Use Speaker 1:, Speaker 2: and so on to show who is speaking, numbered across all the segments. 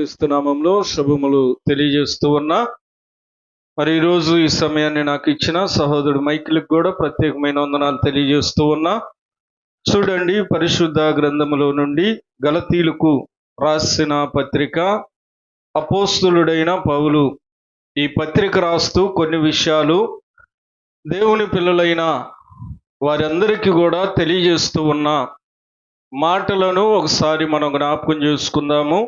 Speaker 1: యేసుక్రీస్తు నామంలో శుభములు తెలియజేస్తూ ఉన్నా. మరి ఈరోజు ఈ సమయాన్ని నాకు ఇచ్చిన సహోదరుడు మైకిల్కి కూడా ప్రత్యేకమైన వందనాలు తెలియజేస్తూ ఉన్నా. చూడండి, పరిశుద్ధ గ్రంథములో నుండి గలతీలకు రాసిన పత్రిక, అపోస్తులుడైన పౌలు ఈ పత్రిక రాస్తూ కొన్ని విషయాలు దేవుని పిల్లలైన వారందరికీ కూడా తెలియజేస్తూ ఉన్న మాటలను ఒకసారి మనం జ్ఞాపకం చేసుకుందాము.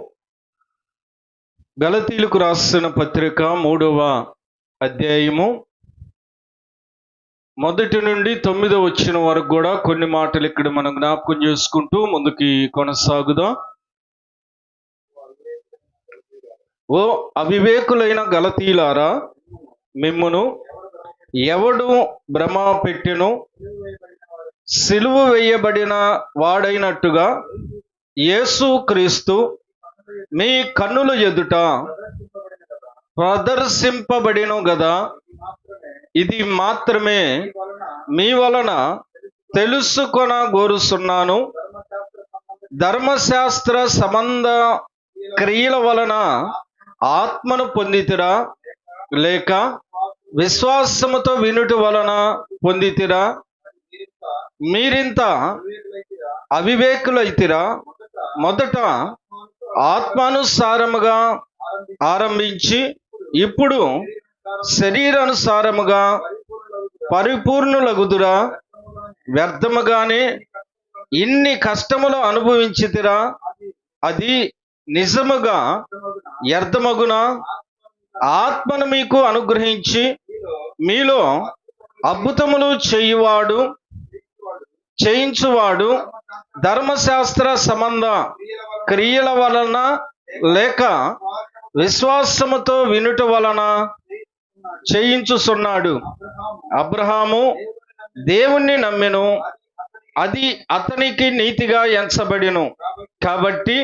Speaker 1: గలతీలకు రాసిన పత్రిక 3వ అధ్యాయము 1 నుండి 9 వచ్చిన వరకు కూడా కొన్ని మాటలు ఇక్కడ మనం జ్ఞాపకం చేసుకుంటూ ముందుకి కొనసాగుదాం. ఓ అవివేకులైన గలతీలారా, మిమ్మును ఎవడు భ్రమ పెట్టెను? సిలువ వేయబడిన వాడైనట్టుగా యేసు క్రీస్తు మీ కన్నుల ఎదుట ప్రదర్శింపబడిను గదా. ఇది మాత్రమే మీ వలన తెలుసుకొన గోరుచున్నాను. ధర్మశాస్త్ర సంబంధ క్రియల వలన ఆత్మను పొందితిరా, లేక విశ్వాసముతో వినుట వలన పొందితిరా? మీరింత అవివేకులైతిరా. మొదట ఆత్మానుసారముగా ఆరంభించి ఇప్పుడు శరీరానుసారముగా పరిపూర్ణులగుదురా? వ్యర్థముగానే ఇన్ని కష్టములు అనుభవించితిరా? అది నిజముగా వ్యర్థమగునా? ఆత్మను మీకు అనుగ్రహించి మీలో అద్భుతములు చేయించువాడు ధర్మశాస్త్ర సంబంధ క్రియల వలన లేక విశ్వాసముతో వినుట వలన చేయించుచున్నాడు. అబ్రహాము దేవుణ్ణి నమ్మెను, అది అతనికి నీతిగా ఎంచబడెను. కాబట్టి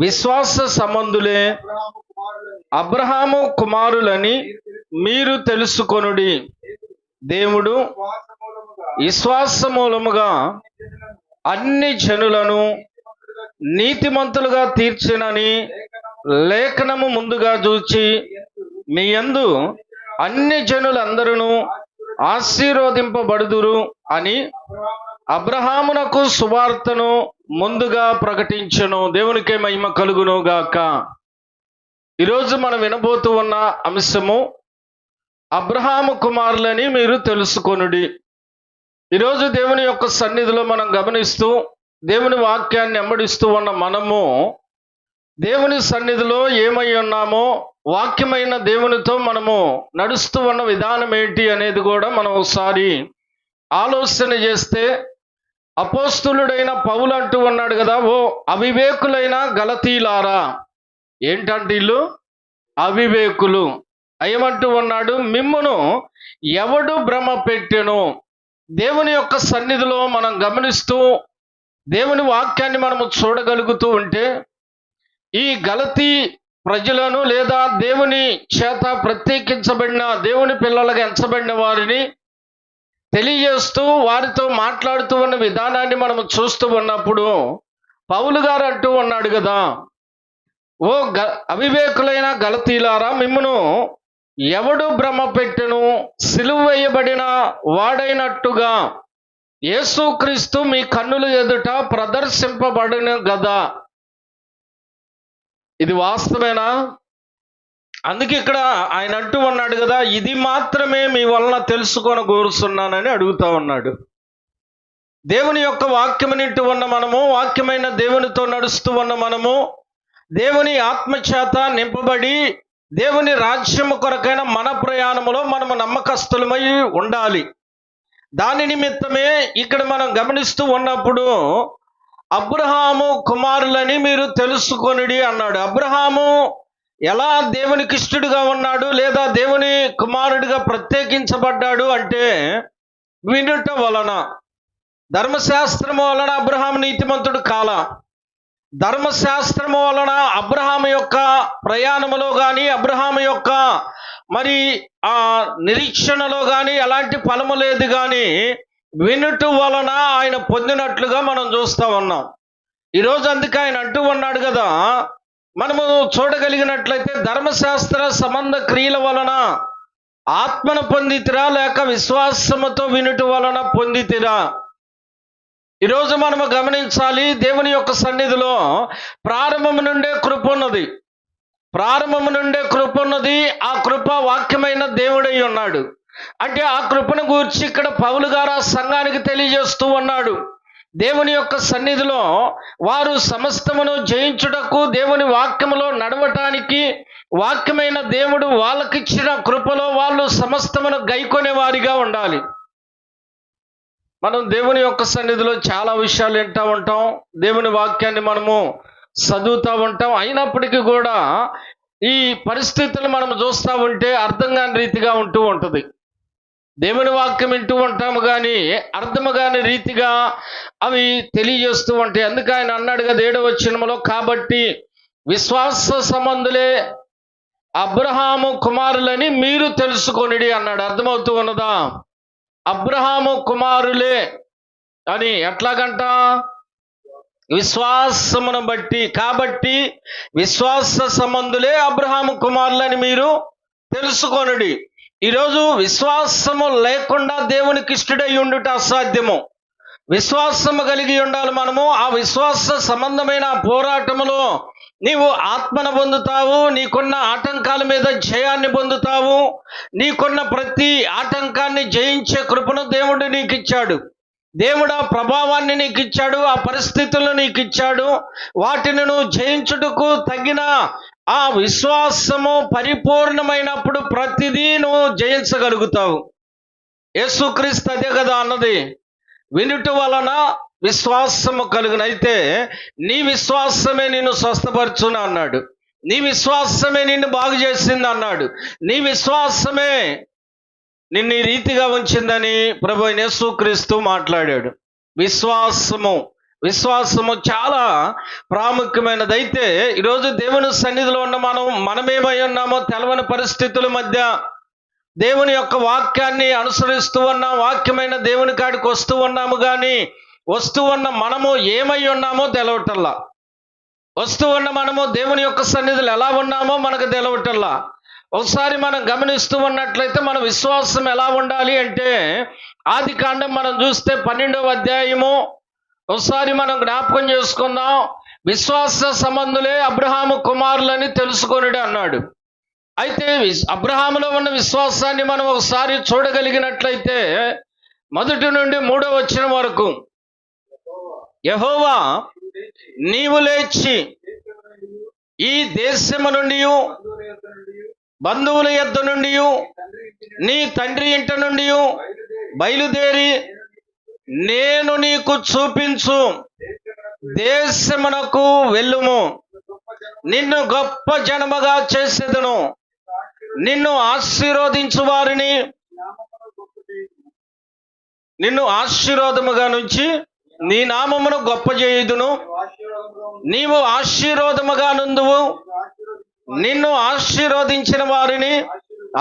Speaker 1: విశ్వాస సంబంధులే అబ్రహాము కుమారులని మీరు తెలుసుకొనుడి. దేవుడు విశ్వాస మూలముగా అన్ని జనులను నీతిమంతులుగా తీర్చినని లేఖనము ముందుగా చూచి మీ యందు అన్ని జనులందరూ ఆశీర్వదింపబడుదురు అని అబ్రహామునకు సువార్తను ముందుగా ప్రకటించెను. దేవునికే మహిమ కలుగును గాక. ఈరోజు మనం వినబోతూ ఉన్న అంశము అబ్రహాము కుమారులని మీరు తెలుసుకొనుడి. ఈరోజు దేవుని యొక్క సన్నిధిలో మనం గమనిస్తూ దేవుని వాక్యాన్ని వెంబడిస్తూ ఉన్న మనము దేవుని సన్నిధిలో ఏమై ఉన్నామో, వాక్యమైన దేవునితో మనము నడుస్తూ ఉన్న విధానం ఏంటి అనేది కూడా మనం ఒకసారి ఆలోచన చేస్తే, అపోస్తులుడైన పౌలు అంటూ ఉన్నాడు కదా, ఓ అవివేకులైన గలతీలారా. ఏంటంటే వీళ్ళు అవివేకులు. ఏమంటూ ఉన్నాడు? మిమ్మును ఎవడు భ్రమ పెట్టెను? దేవుని యొక్క సన్నిధిలో మనం గమనిస్తూ దేవుని వాక్యాన్ని మనము చూడగలుగుతూ ఉంటే, ఈ గలతీ ప్రజలను లేదా దేవుని చేత ప్రత్యేకించబడిన దేవుని పిల్లలుగా ఎంచబడిన వారిని తెలియజేస్తూ వారితో మాట్లాడుతూ ఉన్న విధానాన్ని మనము చూస్తూ ఉన్నప్పుడు పౌలు గారు అంటూ ఉన్నాడు కదా, ఓ అవివేకులైన గలతీలారా, మిమ్మును ఎవడు భ్రమ పెట్టెను? సిలువ వేయబడిన వాడైనట్టుగా యేసుక్రీస్తు మీ కన్నుల ఎదుట ప్రదర్శింపబడిన గదా. ఇది వాస్తవేనా? అందుకే ఇక్కడ ఆయన అంటూ ఉన్నాడు కదా, ఇది మాత్రమే మీ వలన తెలుసుకొని కోరుతున్నానని అడుగుతా ఉన్నాడు. దేవుని యొక్క వాక్యమునింటూ ఉన్న మనము, వాక్యమైన దేవునితో నడుస్తూ ఉన్న మనము, దేవుని ఆత్మచేత నింపబడి దేవుని రాజ్యము కొరకైన మన ప్రయాణములో మనము నమ్మకస్తులమై ఉండాలి. దాని నిమిత్తమే ఇక్కడ మనం గమనిస్తూ ఉన్నప్పుడు అబ్రహాము కుమారులని మీరు తెలుసుకొనిడి అన్నాడు. అబ్రహాము ఎలా దేవునికి ఇష్టడుగా ఉన్నాడు లేదా దేవుని కుమారుడిగా ప్రత్యేకించబడ్డాడు అంటే వినుట వలన. ధర్మశాస్త్రము వలన అబ్రహాము నీతిమంతుడు కాల. ధర్మశాస్త్రము వలన అబ్రహాము యొక్క ప్రయాణములో కానీ అబ్రహాము యొక్క మరి ఆ నిరీక్షణలో కానీ ఎలాంటి ఫలము లేదు, కానీ వినుట వలన ఆయన పొందినట్లుగా మనం చూస్తూ ఉన్నాం. ఈరోజు అందుకే ఆయన అంటూ ఉన్నాడు కదా, మనము చూడగలిగినట్లయితే ధర్మశాస్త్ర సంబంధ క్రియల వలన ఆత్మను పొందితిరా లేక విశ్వాసముతో వినుట వలన పొందితిరా? ఈరోజు మనము గమనించాలి, దేవుని యొక్క సన్నిధిలో ప్రారంభము నుండే కృప ఉన్నది. ప్రారంభము నుండే కృప ఉన్నది. ఆ కృప వాక్యమైన దేవుడై ఉన్నాడు. అంటే ఆ కృపను గూర్చి ఇక్కడ పౌలు గారు ఆ సంఘానికి తెలియజేస్తూ ఉన్నాడు. దేవుని యొక్క సన్నిధిలో వారు సమస్తమును జయించుటకు, దేవుని వాక్యములో నడవటానికి, వాక్యమైన దేవుడు వాళ్ళకిచ్చిన కృపలో వాళ్ళు సమస్తమును గైకొనే వారిగా ఉండాలి. మనం దేవుని యొక్క సన్నిధిలో చాలా విషయాలు వింటూ ఉంటాం, దేవుని వాక్యాన్ని మనము చదువుతూ ఉంటాం. అయినప్పటికీ కూడా ఈ పరిస్థితులు మనం చూస్తూ ఉంటే అర్థం కాని రీతిగా ఉంటూ ఉంటుంది. దేవుని వాక్యం వింటూ ఉంటాము కానీ అర్థము కాని రీతిగా అవి తెలియజేస్తూ ఉంటాయి. అందుకే ఆయన అన్నాడు కదా 7వ వచనంలో, కాబట్టి విశ్వాస సంబంధులే అబ్రహాము కుమారులని మీరు తెలుసుకొనిడి అన్నాడు. అర్థమవుతూ ఉన్నదా? అబ్రహాము కుమారులే అని ఎట్లాగంట? విశ్వాసమును బట్టి. కాబట్టి విశ్వాస సంబంధులే అబ్రహాము కుమారులని మీరు తెలుసుకొనుడి. ఈరోజు విశ్వాసము లేకుండా దేవునికి ఇష్టడై ఉండుట అసాధ్యము. విశ్వాసము కలిగి ఉండాలి మనము. ఆ విశ్వాస సంబంధమైన పోరాటములో నీవు ఆత్మను పొందుతావు, నీకున్న ఆటంకాల మీద జయాన్ని పొందుతావు. నీకున్న ప్రతి ఆటంకాన్ని జయించే కృపను దేవుడు నీకు ఇచ్చాడు. దేవుడు ఆ ప్రభావాన్ని నీకు ఇచ్చాడు, ఆ పరిస్థితులను నీకు ఇచ్చాడు. వాటిని నువ్వు జయించుటకు తగిన ఆ విశ్వాసము పరిపూర్ణమైనప్పుడు ప్రతిదీ నువ్వు జయించగలుగుతావు. యేసుక్రీస్తు అదే కదా అన్నది, వినుట వలన విశ్వాసము కలుగును. అయితే నీ విశ్వాసమే నిన్ను స్వస్థపరచును అన్నాడు. నీ విశ్వాసమే నిన్ను బాగు చేసింది అన్నాడు. నీ విశ్వాసమే నిన్ను ఈ రీతిగా ఉంచిందని ప్రభు యేసుక్రీస్తు మాట్లాడాడు. విశ్వాసము చాలా ప్రాముఖ్యమైనది. అయితే ఈరోజు దేవుని సన్నిధిలో ఉన్న మనమేమై ఉన్నామో తెలవని పరిస్థితుల మధ్య దేవుని యొక్క వాక్యాన్ని అనుసరిస్తూ ఉన్నాం, వాక్యమైన దేవుని కాడికి వస్తూ ఉన్నాము. కానీ వస్తూ ఉన్న మనము ఏమై ఉన్నామో తెలవటల్లా. వస్తూ ఉన్న మనము దేవుని యొక్క సన్నిధిలో ఎలా ఉన్నామో మనకు తెలవటల్లా. ఒకసారి మనం గమనిస్తూ ఉన్నట్లయితే మన విశ్వాసం ఎలా ఉండాలి అంటే, ఆదికాండం మనం చూస్తే 12వ అధ్యాయము ఒకసారి మనం జ్ఞాపకం చేసుకుందాం. విశ్వాస సంబంధులే అబ్రహాము కుమారులని తెలుసుకొనుడి అన్నాడు. అయితే అబ్రహాములో ఉన్న విశ్వాసాన్ని మనం ఒకసారి చూడగలిగినట్లయితే 1 నుండి 3వ వచనం వరకు, యెహోవా నీవు లేచి ఈ దేశము నుండి, బంధువుల యొద్ద నుండి, నీ తండ్రి ఇంట నుండి బయలుదేరి నేను నీకు చూపించు దేశమునకు వెళ్ళుము. నిన్ను గొప్ప జనముగా చేసేదను, నిన్ను ఆశీర్వదించు వారిని నిన్ను ఆశీర్వాదముగా నుంచి నీ నామమును గొప్ప చేయుదును. నీవు ఆశీర్వాదముగా నుందువు, నిన్ను ఆశీర్వదించిన వారిని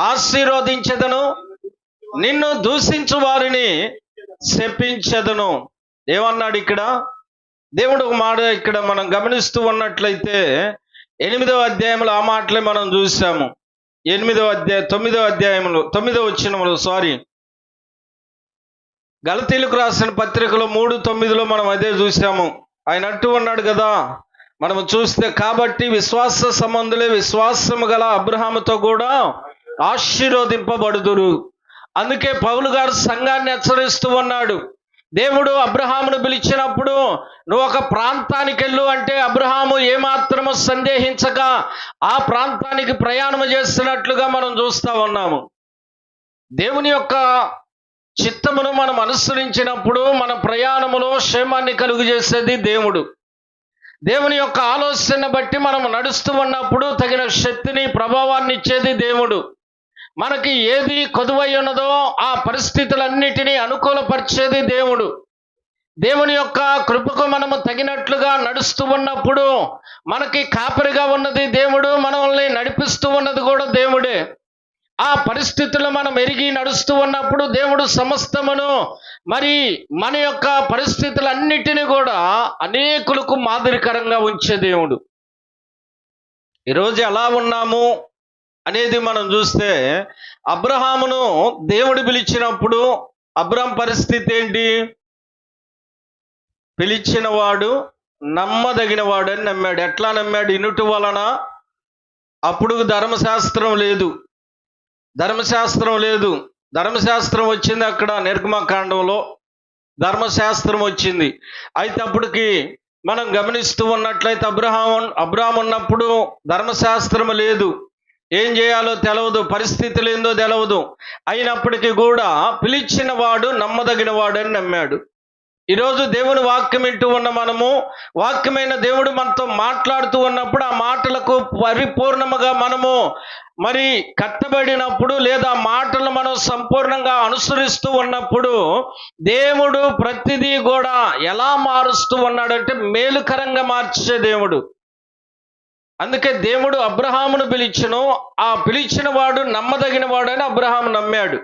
Speaker 1: ఆశీర్వదించెదను, నిన్ను దూషించు వారిని శపించెదను. ఏమన్నాడు ఇక్కడ దేవుడు? ఒక మాట ఇక్కడ మనం గమనిస్తూ ఉన్నట్లయితే 8వ అధ్యాయంలో ఆ మాటలే మనం చూసాము. 9వ అధ్యాయంలో 9వ వచనంలో గలతీలకు రాసిన పత్రికలో 3:9లో మనం అదే చూసాము. ఆయన అంటూ ఉన్నాడు కదా, మనము చూస్తే, కాబట్టి విశ్వాస సంబంధులే విశ్వాసము గల అబ్రహాముతో కూడా ఆశీర్వదింపబడుదురు. అందుకే పౌలు గారు సంఘాన్ని హెచ్చరిస్తూ ఉన్నాడు. దేవుడు అబ్రహామును పిలిచినప్పుడు నువ్వు ఒక ప్రాంతానికి వెళ్ళు అంటే అబ్రహాము ఏమాత్రము సందేహించక ఆ ప్రాంతానికి ప్రయాణం చేస్తున్నట్లుగా మనం చూస్తూ ఉన్నాము. దేవుని యొక్క చిత్తమును మనం అనుసరించినప్పుడు మన ప్రయాణములో క్షేమాన్ని కలుగు చేసేది దేవుడు. దేవుని యొక్క ఆలోచన బట్టి మనం నడుస్తూ ఉన్నప్పుడు తగిన శక్తిని, ప్రభావాన్ని ఇచ్చేది దేవుడు. మనకి ఏది కొదువై ఉన్నదో ఆ పరిస్థితులన్నిటినీ అనుకూలపరిచేది దేవుడు. దేవుని యొక్క కృపకు మనము తగినట్లుగా నడుస్తూ ఉన్నప్పుడు మనకి కాపరిగా ఉన్నది దేవుడు, మనల్ని నడిపిస్తూ ఉన్నది కూడా దేవుడే. ఆ పరిస్థితుల్లో మనం ఎరిగి నడుస్తూ ఉన్నప్పుడు దేవుడు సమస్తమును, మరి మన యొక్క పరిస్థితులన్నిటినీ కూడా అనేకులకు మాదిరికరంగా ఉంచే దేవుడు. ఈరోజు ఎలా ఉన్నాము అనేది మనం చూస్తే, అబ్రహామును దేవుడు పిలిచినప్పుడు అబ్రహాం పరిస్థితి ఏంటి? పిలిచినవాడు నమ్మదగినవాడు అని నమ్మాడు. ఎట్లా నమ్మాడు? ఇనుట వలన. అప్పుడు ధర్మశాస్త్రం లేదు. ధర్మశాస్త్రం వచ్చింది అక్కడ నిర్గమకాండంలో ధర్మశాస్త్రం వచ్చింది. అయితే అప్పటికి మనం గమనిస్తూ ఉన్నట్లయితే అబ్రహాం ఉన్నప్పుడు ధర్మశాస్త్రం లేదు, ఏం చేయాలో తెలవదు, పరిస్థితులు ఏందో తెలవదు. అయినప్పటికీ కూడా పిలిచిన వాడు నమ్మదగిన వాడు అని నమ్మాడు. ఈరోజు దేవుని వాక్యం వింటూ ఉన్న మనము, వాక్యమైన దేవుడు మనతో మాట్లాడుతూ ఉన్నప్పుడు ఆ మాటలకు పరిపూర్ణముగా మనము మరి కట్టబడినప్పుడు, లేదా మాటలు మనం సంపూర్ణంగా అనుసరిస్తూ ఉన్నప్పుడు దేవుడు ప్రతిదీ కూడా ఎలా మారుస్తూ ఉన్నాడంటే మేలుకరంగా మార్చే దేవుడు. అందుకే దేవుడు అబ్రహామును పిలిచెను, ఆ పిలిచిన వాడు నమ్మదగిన వాడని అబ్రహాము నమ్మాడు.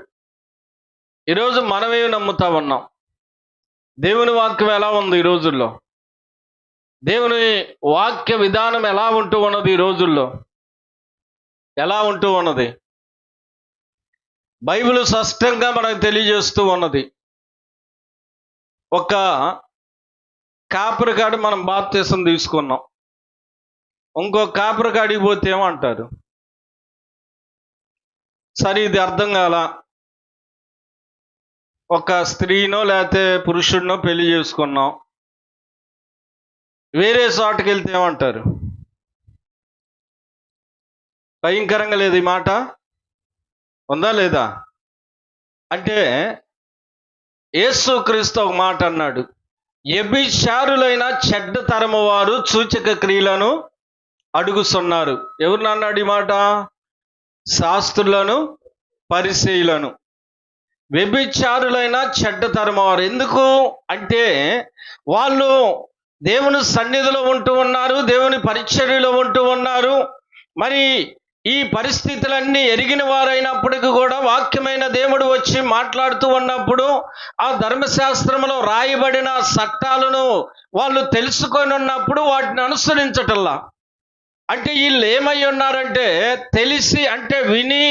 Speaker 1: ఈరోజు మనమేమి నమ్ముతా ఉన్నాం? దేవుని వాక్యం ఎలా ఉంది ఈ రోజుల్లో? దేవుని వాక్య విధానం ఎలా ఉంటూ ఉన్నది ఈ రోజుల్లో? ఎలా ఉంటూ ఉన్నది? బైబిల్ స్పష్టంగా మనకు తెలియజేస్తూ ఉన్నది. ఒక కాపురికాడు మనం బాప్తీసం తీసుకున్నాం, ఇంకో కాపురికాడికి పోతే ఏమంటారు? సరే, ఇది అర్థం కాల, ఒక స్త్రీనో లేకపోతే పురుషుడినో పెళ్లి చేసుకున్నాం, వేరే చోటకి వెళ్తే ఏమంటారు? భయంకరంగా లేదు ఈ మాట? ఉందా లేదా? అంటే యేసుక్రీస్తు ఒక మాట అన్నాడు, వ్యభిచారులైన చెడ్డ తరము వారు సూచక క్రియలను అడుగుతున్నారు. ఎవరిని అన్నాడు ఈ మాట? శాస్త్రులను, పరిసయ్యులను. వ్యభిచారులైన చెడ్డ తరము వారు. ఎందుకు అంటే వాళ్ళు దేవుని సన్నిధిలో ఉంటూ ఉన్నారు, దేవుని పరిచర్యలో ఉంటూ ఉన్నారు. మరి ఈ పరిస్థితులన్నీ ఎరిగిన వారైనప్పటికీ కూడా వాక్యమైన దేవుడు వచ్చి మాట్లాడుతూ ఉన్నప్పుడు ఆ ధర్మశాస్త్రంలో రాయబడిన చట్టాలను వాళ్ళు తెలుసుకొని ఉన్నప్పుడు వాటిని అనుసరించటల్లా. అంటే వీళ్ళు ఏమై ఉన్నారంటే, తెలిసి అంటే విని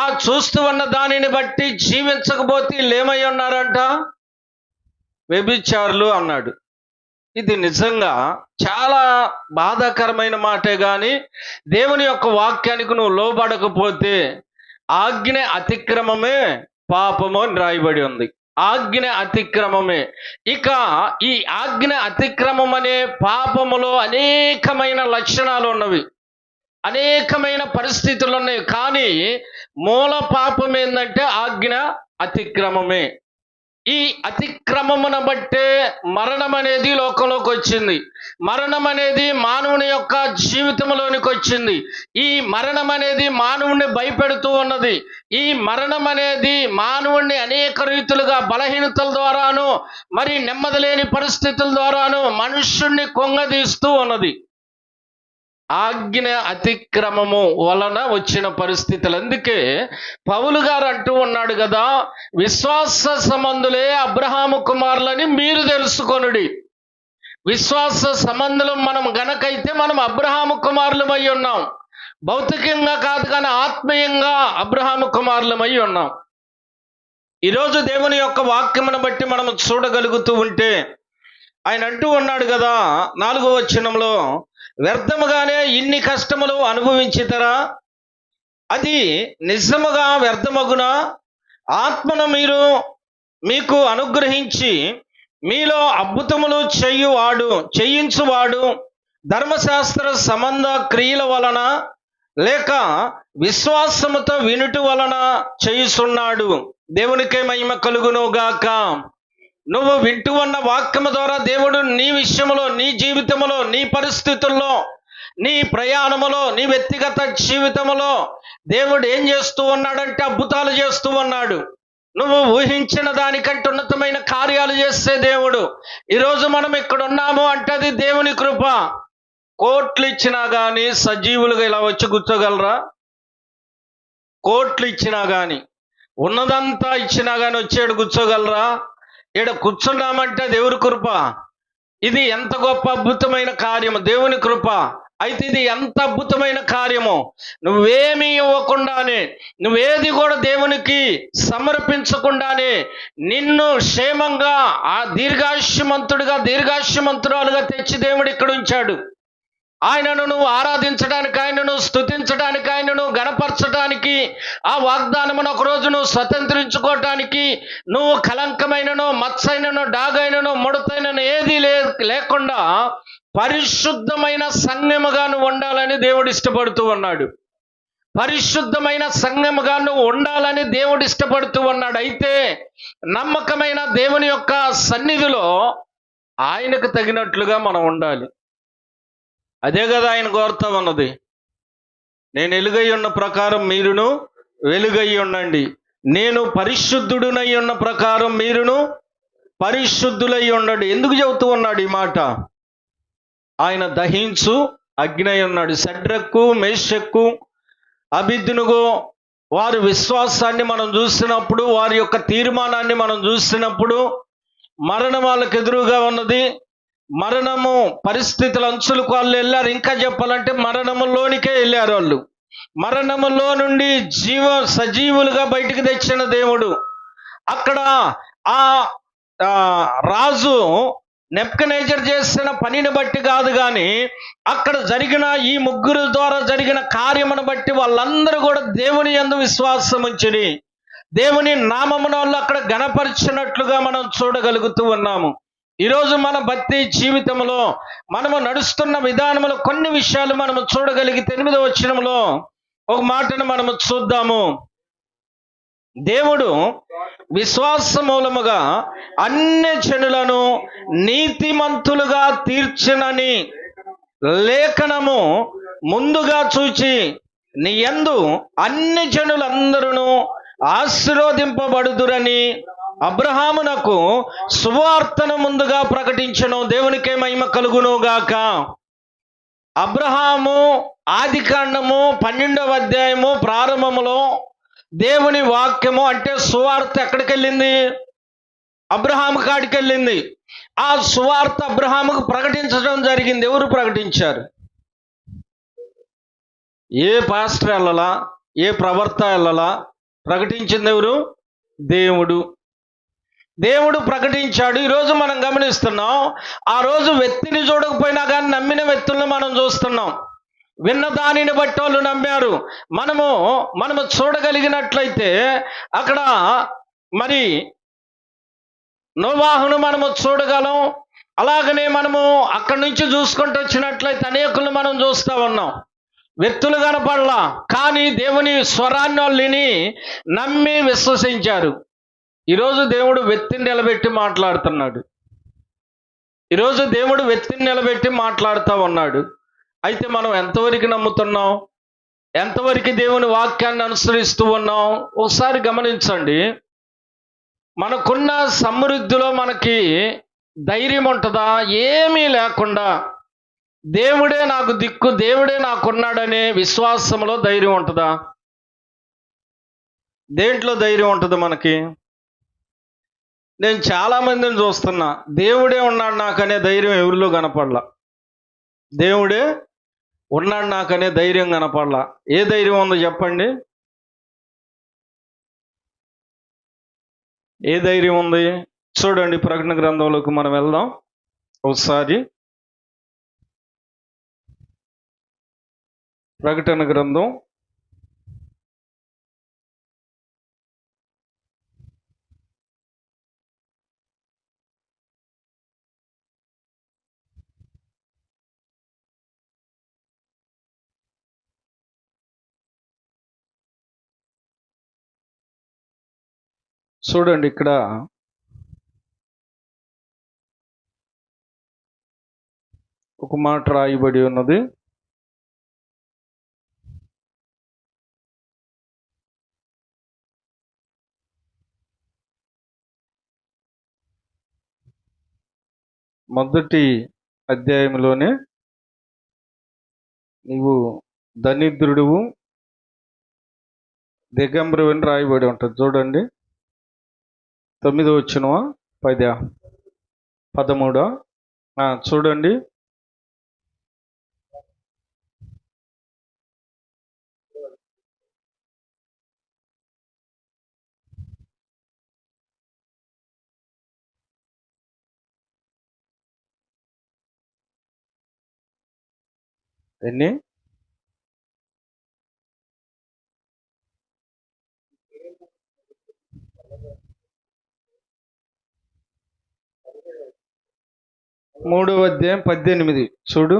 Speaker 1: ఆ చూస్తూ ఉన్న దానిని బట్టి జీవించకపోతే వీళ్ళు ఏమై ఉన్నారంట? వ్యభిచారులు అన్నాడు. ఇది నిజంగా చాలా బాధాకరమైన మాటే. కానీ దేవుని యొక్క వాక్యానికి నువ్వు లోబడకపోతే ఆజ్ఞ అతిక్రమమే పాపము అని రాయబడి ఉంది. ఆజ్ఞ అతిక్రమమే. ఇక ఈ ఆజ్ఞ అతిక్రమం అనే పాపములో అనేకమైన లక్షణాలు ఉన్నవి, అనేకమైన పరిస్థితులు ఉన్నాయి. కానీ మూల పాపం ఏంటంటే ఆజ్ఞ అతిక్రమమే. ఈ అతిక్రమమును బట్టే మరణం అనేది లోకంలోకి వచ్చింది. మరణం అనేది మానవుని యొక్క జీవితంలోనికి వచ్చింది. ఈ మరణం అనేది మానవుణ్ణి భయపెడుతూ ఉన్నది. ఈ మరణం అనేది మానవుణ్ణి అనేక రీతులుగా బలహీనతల ద్వారాను, మరి నెమ్మది లేని పరిస్థితుల ద్వారాను మనుష్యుణ్ణి కొంగదీస్తూ ఉన్నది. ఆజ్ఞ అతిక్రమము వలన వచ్చిన పరిస్థితులు. అందుకే పౌలు గారు అంటూ ఉన్నాడు కదా, విశ్వాస సంబంధులే అబ్రహాము కుమారులని మీరు తెలుసుకొనుడి. విశ్వాస సంబంధులం మనం గనకైతే మనం అబ్రహాము కుమారులమై ఉన్నాం. భౌతికంగా కాదు కానీ ఆత్మీయంగా అబ్రహాము కుమారులమై ఉన్నాం. ఈరోజు దేవుని యొక్క వాక్యమును బట్టి మనం చూడగలుగుతూ ఉంటే ఆయన అంటూ ఉన్నాడు కదా 4వ వచనంలో, వ్యర్థముగానే ఇన్ని కష్టములు అనుభవించితరా? అది నిజముగా వ్యర్థమగునా? ఆత్మను మీకు అనుగ్రహించి మీలో అద్భుతములు చేయించువాడు ధర్మశాస్త్ర సంబంధ క్రియల వలన లేక విశ్వాసముతో వినుట వలన చేయుచున్నాడు. దేవునికే మహిమ కలుగునుగాక. నువ్వు వింటూ ఉన్న వాక్యము ద్వారా దేవుడు నీ విషయంలో, నీ జీవితంలో, నీ పరిస్థితుల్లో, నీ ప్రయాణములో, నీ వ్యక్తిగత జీవితంలో దేవుడు ఏం చేస్తూ ఉన్నాడంటే అద్భుతాలు చేస్తూ ఉన్నాడు. నువ్వు ఊహించిన దానికంటే ఉన్నతమైన కార్యాలు చేసే దేవుడు. ఈరోజు మనం ఇక్కడ ఉన్నాము అంటే అది దేవుని కృప. కోట్లు ఇచ్చినా కానీ సజీవులుగా ఇలా వచ్చి కూర్చోగలరా? కోట్లు ఇచ్చినా కానీ, ఉన్నదంతా ఇచ్చినా కానీ వచ్చాడు కూర్చోగలరా? ఇక్కడ కూర్చున్నామంటే దేవుని కృప. ఇది ఎంత గొప్ప అద్భుతమైన కార్యము, దేవుని కృప. అయితే ఇది ఎంత అద్భుతమైన కార్యము. నువ్వేమీ ఇవ్వకుండానే, నువ్వేది కూడా దేవునికి సమర్పించకుండానే నిన్ను క్షేమంగా ఆ దీర్ఘాయుష్యమంతురాలుగా తెచ్చి దేవుడు ఇక్కడ ఉంచాడు. ఆయనను నువ్వు ఆరాధించడానికి, ఆయనను స్తుతించడానికి, ఆయనను గణపరచడానికి, ఆ వాగ్దానమును ఒకరోజు నువ్వు స్వతంత్రించుకోవటానికి, నువ్వు కలంకమైనను, మచ్చైనను, డాగైనను, ముడతైనను ఏది లేకుండా పరిశుద్ధమైన సంఘముగా నువ్వు ఉండాలని దేవుడు ఇష్టపడుతూ ఉన్నాడు. పరిశుద్ధమైన సంఘముగా నువ్వు ఉండాలని దేవుడు ఇష్టపడుతూ ఉన్నాడు. అయితే నమ్మకమైన దేవుని యొక్క సన్నిధిలో ఆయనకు తగినట్లుగా మనం ఉండాలి. అదే కదా ఆయన కోరుతా ఉన్నది. నేను వెలుగై ఉన్న ప్రకారం మీరును వెలుగై ఉండండి, నేను పరిశుద్ధుడునై ఉన్న ప్రకారం మీరును పరిశుద్ధులై ఉండండి. ఎందుకు చెబుతూ ఉన్నాడు ఈ మాట? ఆయన దహించు అగ్ని అయి ఉన్నాడు. షడ్రకు, మేషక్కు, అబేద్నెగో వారి విశ్వాసాన్ని మనం చూసినప్పుడు, వారి యొక్క తీర్మానాన్ని మనం చూసినప్పుడు, మరణం వాళ్ళకు ఎదురుగా ఉన్నది. మరణము పరిస్థితుల అంచులకు వాళ్ళు వెళ్ళారు. ఇంకా చెప్పాలంటే మరణములోనికే వెళ్ళారు వాళ్ళు. మరణములో నుండి సజీవులుగా బయటికి తెచ్చిన దేవుడు. అక్కడ ఆ రాజు నెబుకద్నెజర్ చేసిన పనిని బట్టి కాదు, కానీ అక్కడ జరిగిన ఈ ముగ్గురు ద్వారా జరిగిన కార్యమును బట్టి వాళ్ళందరూ కూడా దేవుని యందు విశ్వాసం ఉంచిరి. దేవుని నామమున వాళ్ళు అక్కడ గణపరిచినట్లుగా మనం చూడగలుగుతూ ఉన్నాము. ఈరోజు మన భక్తి జీవితంలో మనము నడుస్తున్న విధానంలో కొన్ని విషయాలు మనము చూడగలిగితే 8వ వచనంలో ఒక మాటను మనము చూద్దాము. దేవుడు విశ్వాస మూలముగా అన్ని జనులను నీతిమంతులుగా తీర్చునని లేఖనము ముందుగా చూచి నీ యందు అన్ని జనులందరూ ఆశీర్వదింపబడుదురని అబ్రహామునకు శుభవార్తను ముందుగా ప్రకటించెను. దేవునికే మహిమ కలుగును గాక. అబ్రహాము ఆదికాండము 12వ అధ్యాయము ప్రారంభములో దేవుని వాక్యము అంటే సువార్త ఎక్కడికి వెళ్ళింది? అబ్రహాము కాడికి వెళ్ళింది. ఆ సువార్త అబ్రహాముకు ప్రకటించడం జరిగింది. ఎవరు ప్రకటించారు? ఏ పాస్టర్ వెళ్ళలా, ఏ ప్రవర్త వెళ్ళలా, ప్రకటించింది ఎవరు? దేవుడు. దేవుడు ప్రకటించాడు. ఈరోజు మనం గమనిస్తున్నాం, ఆ రోజు వ్యక్తిని చూడకపోయినా కానీ నమ్మిన వ్యక్తులను మనం చూస్తున్నాం. విన్న దానిని బట్టి వాళ్ళు నమ్మారు. మనము చూడగలిగినట్లయితే అక్కడ మరి నోవాహును మనము చూడగలం. అలాగనే మనము అక్కడి నుంచి చూసుకుంటూ వచ్చినట్లయితే అనేకులను మనం చూస్తూ ఉన్నాం. వ్యక్తులు కనపడలా, కానీ దేవుని స్వరాన్ని వాళ్ళు విని నమ్మి విశ్వసించారు. ఈరోజు దేవుడు వ్యక్తిని నిలబెట్టి మాట్లాడుతున్నాడు. ఈరోజు దేవుడు వ్యక్తిని నిలబెట్టి మాట్లాడుతూ ఉన్నాడు. అయితే మనం ఎంతవరకు నమ్ముతున్నాం? ఎంతవరకు దేవుని వాక్యాన్ని అనుసరిస్తూ ఉన్నాం? ఒకసారి గమనించండి. మనకున్న సమృద్ధిలో మనకి ధైర్యం ఉంటుందా? ఏమీ లేకుండా దేవుడే నాకు దిక్కు, దేవుడే నాకున్నాడనే విశ్వాసంలో ధైర్యం ఉంటుందా? దేంట్లో ధైర్యం ఉంటుంది మనకి? నేను చాలా మందిని చూస్తున్నా, దేవుడే ఉన్నాడు నాకనే ధైర్యం ఎవరిలో కనపడలా. దేవుడే ఉన్నాడు నాకనే ధైర్యం కనపడలా. ఏ ధైర్యం ఉందో చెప్పండి? ఏ ధైర్యం ఉంది? చూడండి, ప్రకటన గ్రంథంలోకి మనం వెళ్దాం ఒకసారి. ప్రకటన గ్రంథం 1 చూడండి, ఇక్కడ ఒక మాట రాయబడి ఉన్నది. మొదటి అధ్యాయంలోనే నీవు దరిద్రుడువు, దిగంబరువు అని రాయబడి ఉంటుంది. చూడండి, 9వ వచనమా 10వ 13? చూడండి, ఎన్ని? మూడవ అధ్యాయం 18 చూడు.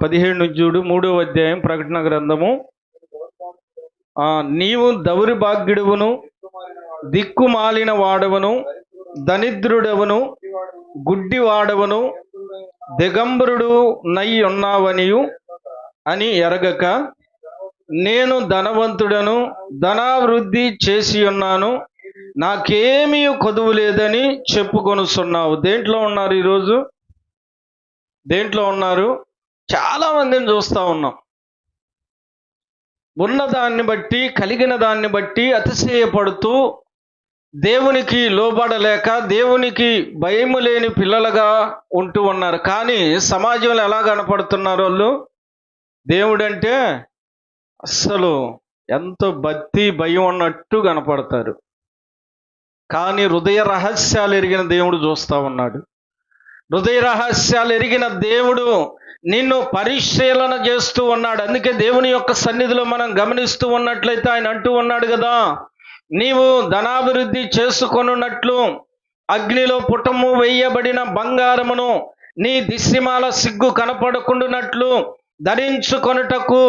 Speaker 1: 17 నుంచి చూడు. 3వ అధ్యాయం ప్రకటన గ్రంథము. నీవు దౌర్భాగ్యుడవును, దిక్కుమాలిన వాడవను, దరిద్రుడవును, గుడ్డివాడవను, దిగంబరుడు నై ఉన్నావనియు అని ఎరగక, నేను ధనవంతుడను, ధనాభివృద్ధి చేసి ఉన్నాను, నాకేమీ కొదువు లేదని చెప్పుకొనుచున్నావు. దేంట్లో ఉన్నారు ఈరోజు? దేంట్లో ఉన్నారు? చాలా మందిని చూస్తూ ఉన్నాం. ఉన్నదాన్ని బట్టి, కలిగిన దాన్ని బట్టి అతిశయపడుతూ, దేవునికి లోబడలేక, దేవునికి భయము లేని పిల్లలుగా ఉంటూ ఉన్నారు. కానీ సమాజంలో ఎలా కనపడుతున్నారు వాళ్ళు? దేవుడంటే అస్సలు ఎంతో భక్తి భయం ఉన్నట్టు కనపడతారు. కానీ హృదయ రహస్యాలు ఎరిగిన దేవుడు చూస్తూ ఉన్నాడు. హృదయ రహస్యాలు ఎరిగిన దేవుడు నిన్ను పరిశీలన చేస్తూ ఉన్నాడు. అందుకే దేవుని యొక్క సన్నిధిలో మనం గమనిస్తూ ఉన్నట్లయితే ఆయన అంటూ ఉన్నాడు కదా, నీవు ధనాభివృద్ధి చేసుకొనున్నట్లు అగ్నిలో పుటము వేయబడిన బంగారమును నీ దిశమాల సిగ్గు కనపడకుండానట్లు ధరించుకొనుటకు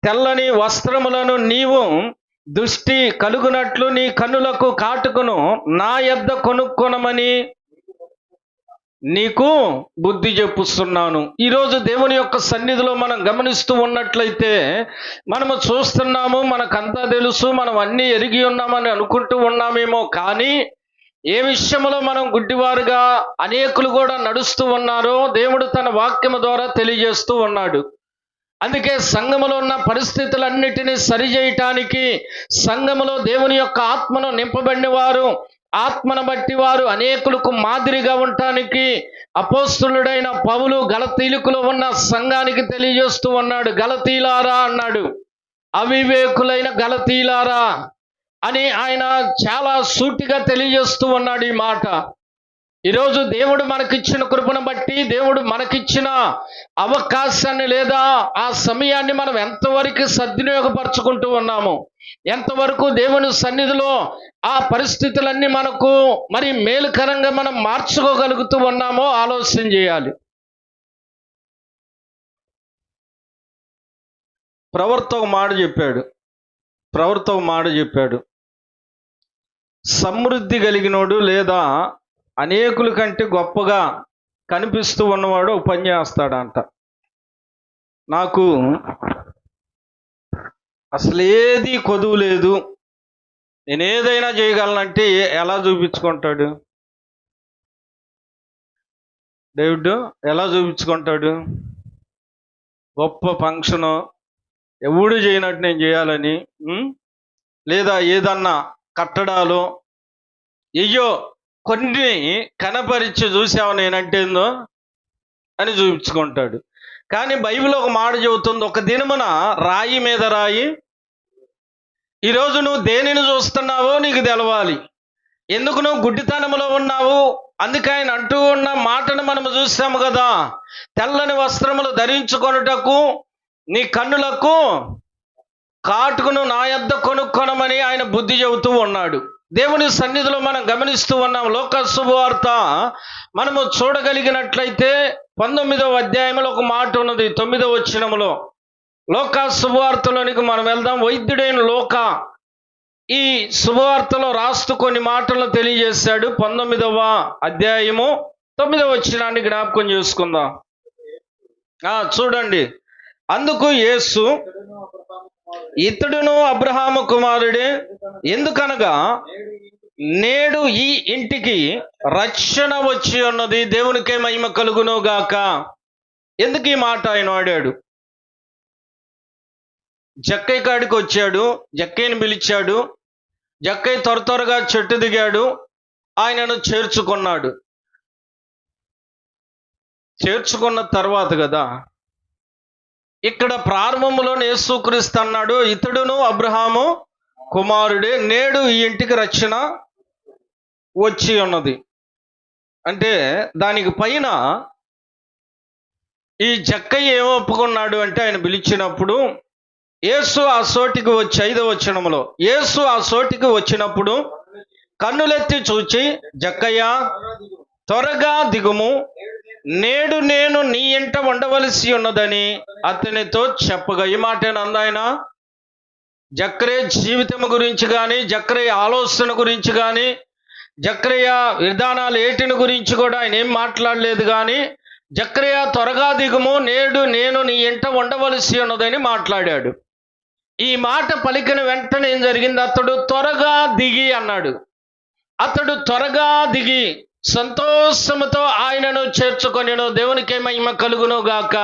Speaker 1: తెల్లని వస్త్రములను నీవు దృష్టి కలుగునట్లు నీ కన్నులకు కాటుకును నా యొద్ద కొనుక్కొనమని నీకు బుద్ధి చెప్పుస్తున్నాను. ఈరోజు దేవుని యొక్క సన్నిధిలో మనం గమనిస్తూ ఉన్నట్లయితే మనము చూస్తున్నాము, మనకంతా తెలుసు, మనం అన్నీ ఎరిగి ఉన్నామని అనుకుంటూ ఉన్నామేమో. కానీ ఏ విషయంలో మనం గుడ్డివారుగా అనేకులు కూడా నడుస్తూ ఉన్నారో దేవుడు తన వాక్యము ద్వారా తెలియజేస్తూ ఉన్నాడు. అందుకే సంఘములో ఉన్న పరిస్థితులన్నిటినీ సరిచేయటానికి, సంఘములో దేవుని యొక్క ఆత్మను నింపబడిన వారు, ఆత్మను బట్టి వారు అనేకులకు మాదిరిగా ఉండటానికి అపోస్తులుడైన పౌలు గలతీయులలో ఉన్న సంఘానికి తెలియజేస్తూ ఉన్నాడు. గలతీలారా అన్నాడు, అవివేకులైన గలతీలారా అని ఆయన చాలా సూటిగా తెలియజేస్తూ ఉన్నాడు ఈ మాట. ఈరోజు దేవుడు మనకిచ్చిన కృపను బట్టి, దేవుడు మనకిచ్చిన అవకాశాన్ని లేదా ఆ సమయాన్ని మనం ఎంతవరకు సద్వినియోగపరచుకుంటూ ఉన్నాము, ఎంతవరకు దేవుని సన్నిధిలో ఆ పరిస్థితులన్నీ మనకు మరి మేలుకరంగా మనం మార్చుకోగలుగుతూ ఉన్నామో ఆలోచన చేయాలి. ప్రవక్త ఒక మాట చెప్పాడు. సమృద్ధి కలిగినోడు లేదా అనేకుల కంటే గొప్పగా కనిపిస్తూ ఉన్నవాడు ఒక పని చేస్తాడంట. నాకు అసలు ఏది కొదువు లేదు, నేను ఏదైనా చేయగలనంటే ఎలా చూపించుకుంటాడు? డేవిడ్ ఎలా చూపించుకుంటాడు? గొప్ప ఫంక్షను ఎవడు చేయనట్టు నేను చేయాలని, లేదా ఏదన్నా కట్టడాలు అయ్యో కొన్ని కనపరిచి చూసావు నేనంటేందో అని చూపించుకుంటాడు. కానీ బైబిల్ ఒక మాట చెబుతుంది, ఒక దినమున రాయి మీద రాయి. ఈరోజు నువ్వు దేనిని చూస్తున్నావో నీకు తెలవాలి. ఎందుకు నువ్వు గుడ్డితనంలో ఉన్నావు? అందుకే ఆయన అంటూ ఉన్న మాటను మనము చూసాము కదా, తెల్లని వస్త్రములు ధరించుకొనుటకు నీ కన్నులకు కాటుకును నా యొద్ద కొనుక్కొనమని ఆయన బుద్ధి చెబుతూ ఉన్నాడు. దేవుని సన్నిధిలో మనం గమనిస్తూ ఉన్నాం. లోక శుభవార్త మనము చూడగలిగినట్లయితే 19వ అధ్యాయంలో ఒక మాట ఉన్నది, 9వ వచనములో. లోక శుభవార్తలోనికి మనం వెళ్దాం. వైద్యుడైన లోక ఈ శుభవార్తలో రాస్తూ కొన్ని మాటలను తెలియజేశాడు. 19వ అధ్యాయము 9వ వచనాన్ని జ్ఞాపకం చేసుకుందాం. చూడండి. అందుకు యేసు, ఇతడును అబ్రహాము కుమారుడే, ఎందుకనగా నేడు ఈ ఇంటికి రక్షణ వచ్చి ఉన్నది, దేవునికే మహిమ కలుగును గాక. ఎందుకు ఈ మాట ఆయన వాడాడు? జక్కయ్య కాడికి వచ్చాడు, జక్కయ్యని పిలిచాడు, జక్కయ్య త్వరగా చెట్టు దిగాడు, ఆయనను చేర్చుకున్నాడు. చేర్చుకున్న తర్వాత కదా ఇక్కడ ప్రారంభంలో యేసుక్రీస్తు అన్నాడు, ఇతడును అబ్రహాము కుమారుడే, నేడు ఈ ఇంటికి రక్షణ వచ్చి ఉన్నది. అంటే దానికి పైన ఈ జక్కయ్య ఏం ఒప్పుకున్నాడు అంటే, ఆయన పిలిచినప్పుడు యేసు ఆ చోటికి వచ్చి 5వ వచనంలో, యేసు ఆ చోటికి వచ్చినప్పుడు కన్నులెత్తి చూచి, జక్కయ్య త్వరగా దిగుము, నేడు నేను నీ ఇంట ఉండవలసి ఉన్నదని అతనితో చెప్పగా. ఈ మాటేనంది ఆయన. జక్కయ్య జీవితం గురించి కానీ, జక్కయ్య ఆలోచన గురించి కానీ, జక్కయ్య విధానాలు ఏటిని గురించి కూడా ఆయన ఏం మాట్లాడలేదు. కానీ జక్కయ్య త్వరగా దిగుము, నేడు నేను నీ ఇంట ఉండవలసి ఉన్నదని మాట్లాడాడు. ఈ మాట పలికిన వెంటనే ఏం జరిగింది? అతడు త్వరగా దిగి అన్నాడు. అతడు త్వరగా దిగి సంతోషముతో ఆయనను చేర్చుకొనెను. దేవునికి మహిమ కలుగును గాక.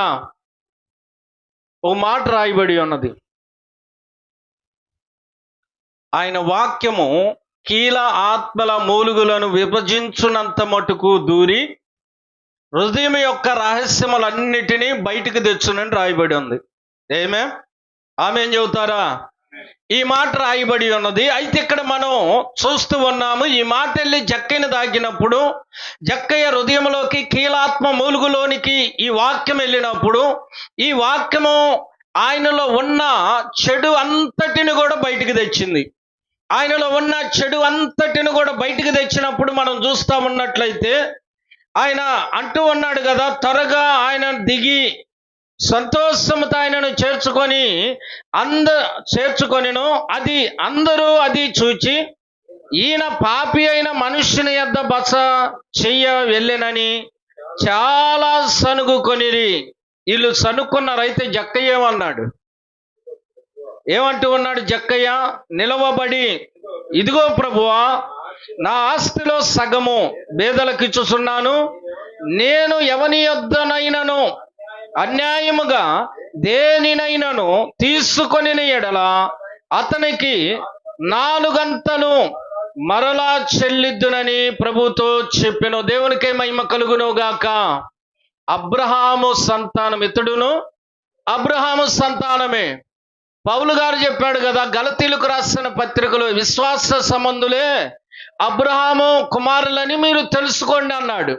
Speaker 1: ఓ మాట రాయబడి ఉన్నది, ఆయన వాక్యము కీల ఆత్మల మూలుగులను విభజించునంత మటుకు దూరి హృదయం యొక్క రహస్యములన్నిటినీ బయటికి తెచ్చునని రాయబడి ఉంది. ఏమే ఆమె ఏం చెబుతారా? ఈ మాట రాయబడి ఉన్నది. అయితే ఇక్కడ మనం చూస్తూ ఉన్నాము, ఈ మాట వెళ్ళి జక్కయ్యను తాకినప్పుడు, జక్కయ్య హృదయంలోకి కీలాత్మ మూలుగులోనికి ఈ వాక్యం వెళ్ళినప్పుడు, ఈ వాక్యము ఆయనలో ఉన్న చెడు అంతటిని కూడా బయటికి తెచ్చింది. ఆయనలో ఉన్న చెడు అంతటిని కూడా బయటికి తెచ్చినప్పుడు మనం చూస్తూ ఉన్నట్లయితే, ఆయన అంటూ ఉన్నాడు కదా, త్వరగా ఆయన దిగి సంతోషంతో ఆయనను చేర్చుకొనిను. అది అందరూ అది చూచి, ఈయన పాపి అయిన మనుష్యుని యొద్ద బస చెయ్య వెళ్ళెనని చాలా సనుగుకొనిరి. వీళ్ళు సనుక్కున్నారైతే జక్కయ్య ఏమన్నాడు? ఏమంటూ ఉన్నాడు జక్కయ్య? నిలవబడి, ఇదిగో ప్రభువా, నా ఆస్తిలో సగము బేదలకు ఇచ్చుచున్నాను. నేను ఎవని యొద్దనైనను అన్యాయముగా దేనినైనను తీసుకొని ఎడల అతనికి 4 గంతలు మరలా చెల్లిద్దునని ప్రభుతో చెప్పెను. దేవునికే మహిమ కలుగును గాక. అబ్రహాము సంతానం ఇతడును, అబ్రహాము సంతానమే. పౌలు గారు చెప్పాడు కదా, గలతీలకు రాసిన పత్రికలో, విశ్వాస సంబంధులే అబ్రహాము కుమారులని మీరు తెలుసుకోండి అన్నాడు.